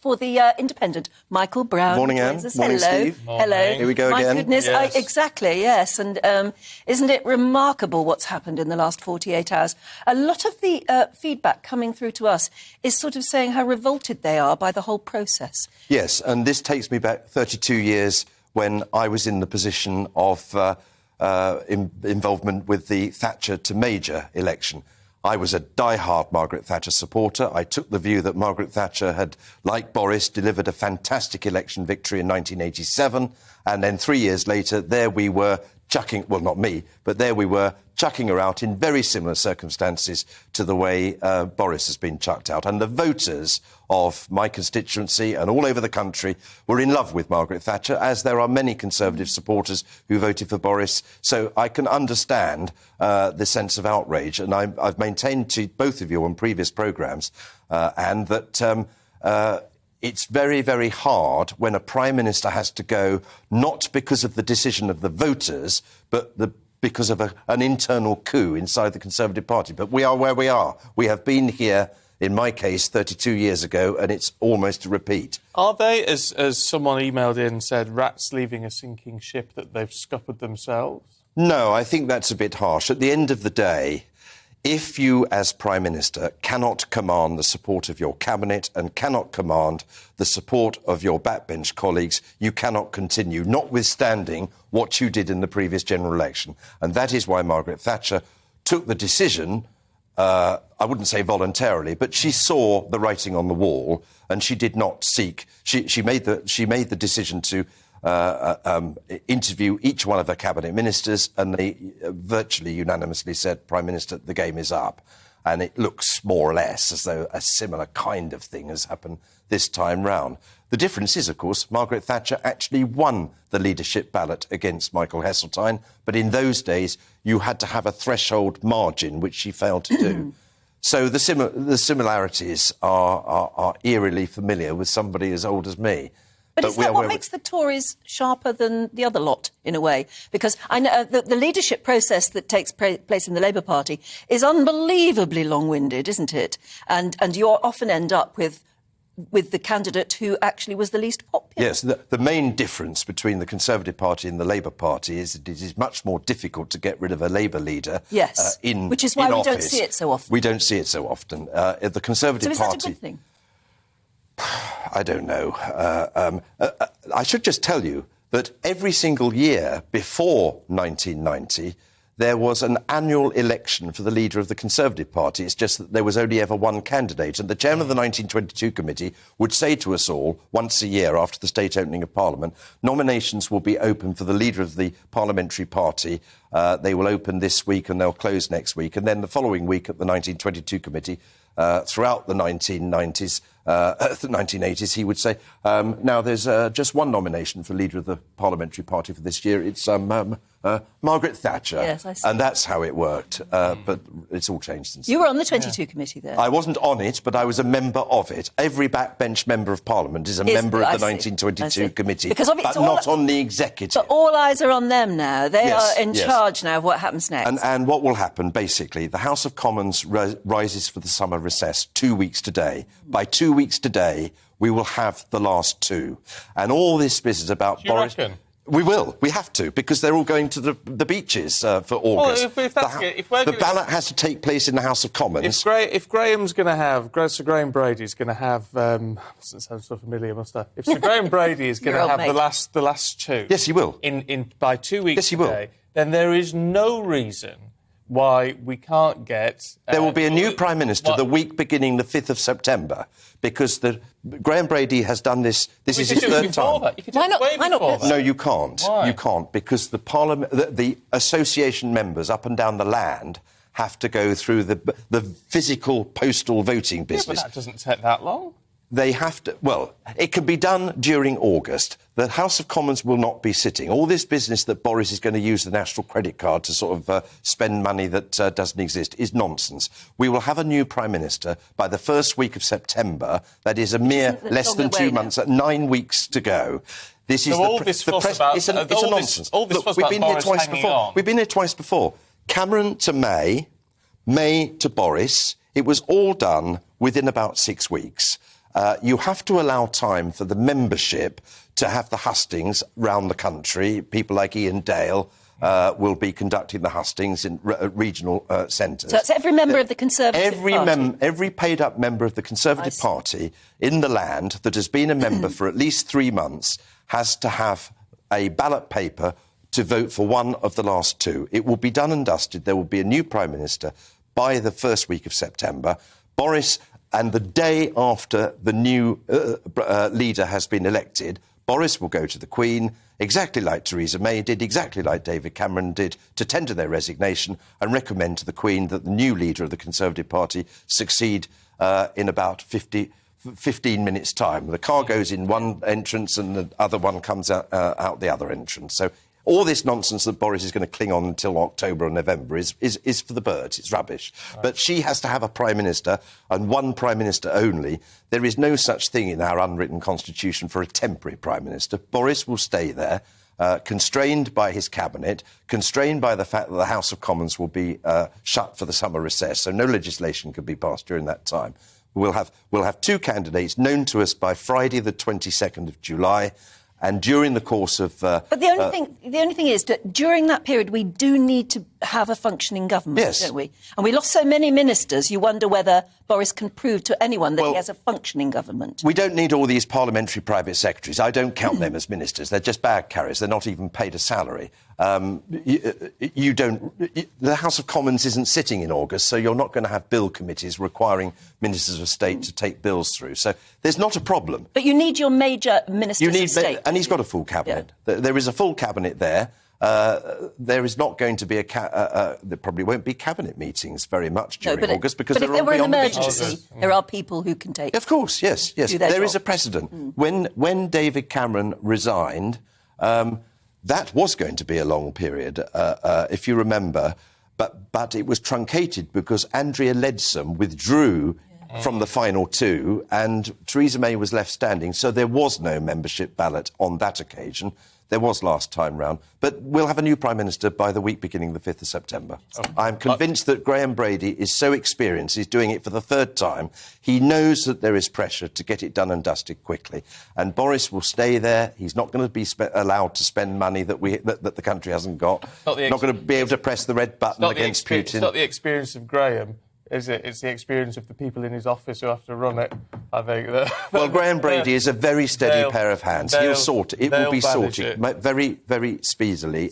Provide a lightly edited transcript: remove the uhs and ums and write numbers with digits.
for the Independent, Michael Brown. Morning, Anne. Morning, Hello. Steve. Hello. Here we go My again. goodness, Yes. exactly, yes. And isn't it remarkable what's happened in the last 48 hours? A lot of the feedback coming through to us is sort of saying how revolted they are by the whole process. Yes, and this takes me back 32 years when I was in the position of involvement with the Thatcher to Major election. I was a die-hard Margaret Thatcher supporter. I took the view that Margaret Thatcher had, like Boris, delivered a fantastic election victory in 1987, and then 3 years later, there we were chucking, well, not me, but there we were chucking her out in very similar circumstances to the way Boris has been chucked out. And the voters of my constituency and all over the country were in love with Margaret Thatcher, as there are many Conservative supporters who voted for Boris. So I can understand the sense of outrage. And I've maintained to both of you on previous programmes, and that it's very, very hard when a Prime Minister has to go, not because of the decision of the voters, but because of an internal coup inside the Conservative Party. But we are where we are. We have been here, in my case, 32 years ago, and it's almost a repeat. Are they, as someone emailed in, said, rats leaving a sinking ship, that they've scuppered themselves? No, I think that's a bit harsh. At the end of the day, if you, as Prime Minister, cannot command the support of your Cabinet and cannot command the support of your backbench colleagues, you cannot continue, notwithstanding what you did in the previous general election. And that is why Margaret Thatcher took the decision, I wouldn't say voluntarily, but she saw the writing on the wall and she did not seek. She made the decision to interview each one of her cabinet ministers, and they virtually unanimously said, Prime Minister, the game is up. And it looks more or less as though a similar kind of thing has happened this time round. The difference is, of course, Margaret Thatcher actually won the leadership ballot against Michael Heseltine, but in those days you had to have a threshold margin, which she failed to do. So the similarities are eerily familiar with somebody as old as me. But is that what makes the Tories sharper than the other lot, in a way? Because I know the leadership process that takes place in the Labour Party is unbelievably long-winded, isn't it? And you often end up with the candidate who actually was the least popular. Yes, the main difference between the Conservative Party and the Labour Party is that it is much more difficult to get rid of a Labour leader in which is why we office. don't see it so often. We don't see it so often. The Conservative Party... So is that a good thing? I don't know. I should just tell you that every single year before 1990, there was an annual election for the leader of the Conservative Party. It's just that there was only ever one candidate. And the chairman of the 1922 committee would say to us all, once a year after the state opening of Parliament, nominations will be open for the leader of the parliamentary party. They will open this week and they'll close next week. And then the following week at the 1922 committee, throughout the 1990s, the 1980s, he would say, now there's just one nomination for leader of the parliamentary party for this year. It's Margaret Thatcher. Yes, I see. And that's how it worked. But it's all changed since. You were on the 22 committee there. I wasn't on it, but I was a member of it. Every backbench member of Parliament is a member of the 1922 committee, but not on the executive. But all eyes are on them now. They are in charge now of what happens next. And what will happen, basically, the House of Commons rises for the summer recess 2 weeks today. By 2 weeks today, we will have the last two. And all this business about Boris... Reckon? We will. We have to, because they're all going to the beaches for August. Well, the ballot has to take place in the House of Commons. If Graham's going to have... Sir Graham Brady's going to have... doesn't sound so familiar, must I? If Sir Graham Brady is going to have the last two... Yes, he will. By 2 weeks today, then there is no reason why we can't get... There will be a new Prime Minister the week beginning the 5th of September, because Graham Brady has done this. This is his third time. Why not? No, you can't. Why? You can't, because the association members up and down the land have to go through the physical postal voting business. Yeah, but that doesn't take that long. They have to... Well, it can be done during August. The House of Commons will not be sitting. All this business that Boris is going to use the national credit card to sort of spend money that doesn't exist is nonsense. We will have a new Prime Minister by the first week of September. That is a mere less than 2 months, 9 weeks to go. This is It's a nonsense. All this fuss about Boris hanging on. We've been here twice before. Cameron to May, May to Boris. It was all done within about 6 weeks. you have to allow time for the membership to have the hustings round the country. People like Ian Dale will be conducting the hustings in regional centres. So that's every member of the Conservative Party? Every paid-up member of the Conservative Party in the land that has been a member for at least 3 months has to have a ballot paper to vote for one of the last two. It will be done and dusted. There will be a new Prime Minister by the first week of September. Boris, and the day after the new leader has been elected, Boris will go to the Queen, exactly like Theresa May did, exactly like David Cameron did, to tender their resignation and recommend to the Queen that the new leader of the Conservative Party succeed in about 15 minutes' time. The car goes in one entrance and the other one comes out the other entrance. So all this nonsense that Boris is going to cling on until October or November is for the birds. It's rubbish. Right. But she has to have a Prime Minister, and one Prime Minister only. There is no such thing in our unwritten constitution for a temporary Prime Minister. Boris will stay there, constrained by his cabinet, constrained by the fact that the House of Commons will be shut for the summer recess, so no legislation can be passed during that time. We'll have two candidates known to us by Friday, the 22nd of July. And during the course of... but the only thing is that during that period we do need to have a functioning government, yes, don't we? And we lost so many ministers, you wonder whether Boris can prove to anyone that he has a functioning government. We don't need all these parliamentary private secretaries. I don't count them as ministers. They're just bag carriers. They're not even paid a salary. The House of Commons isn't sitting in August, so you're not going to have bill committees requiring ministers of state to take bills through. So there's not a problem. But you need your major ministers of state. And he's got a full cabinet. Yeah. There is a full cabinet there. There is not going to be there probably won't be cabinet meetings very much during August because if there were an emergency, there are people who can take. Of course, yes. There is a precedent. When David Cameron resigned, that was going to be a long period, if you remember, but it was truncated because Andrea Leadsom withdrew from the final two, and Theresa May was left standing, so there was no membership ballot on that occasion. There was last time round. But we'll have a new Prime Minister by the week beginning the 5th of September. I'm convinced that Graham Brady is so experienced, he's doing it for the third time. He knows that there is pressure to get it done and dusted quickly. And Boris will stay there. He's not going to be allowed to spend money that the country hasn't got. Not going to be able to press the red button against Putin. It's not the experience of Graham, is it? It's the experience of the people in his office who have to run it, I think. Well, Graham Brady is a very steady pair of hands. He'll sort it. It will be sorted very, very speedily.